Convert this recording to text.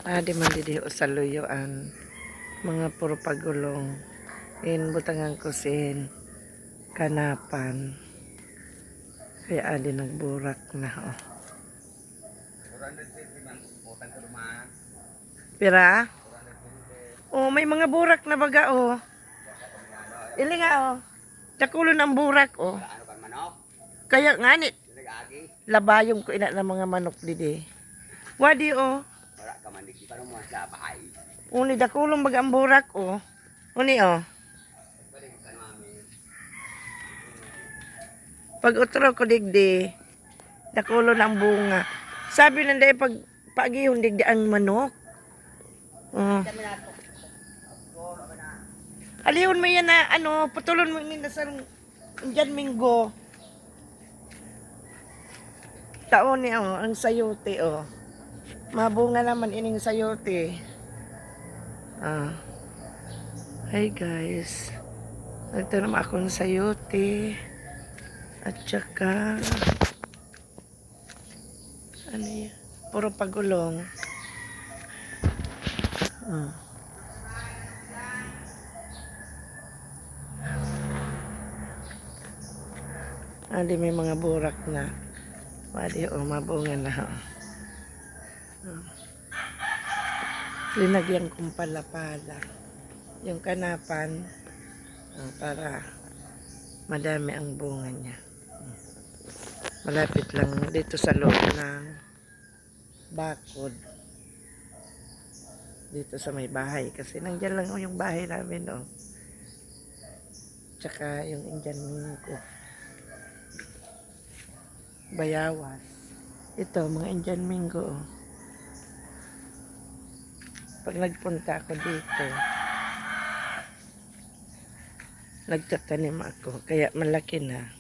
Di man didi sa luyuan mga puro pagulong in butangan ko sin kanapan kaya adi nagburak na pira may mga burak na baga ili nga dakulon ang burak kaya ngani labayong ko ina ng mga manok didi wadi uni dakulong baga ang burak uni pag utro ko digdi dakulon ang bunga sabi nanday pag pagihon digdi ang manok alihon mo yan na putulon mo yun na sa Indian Minggo taon ni ang sayote mabunga naman ining sayote hi guys nagtanong akong sayote at saka ano yan puro pagulong di may mga burak na wadi mabunga na linagyan kong pala-pala yung kanapan para madami ang bunga niya malapit lang dito sa loob ng bakod dito sa may bahay kasi nandiyan lang yung bahay namin tsaka yung Indian Minggo bayawas ito mga Indian Minggo pag nagpunta ako dito nagtatanim ako kaya malaki na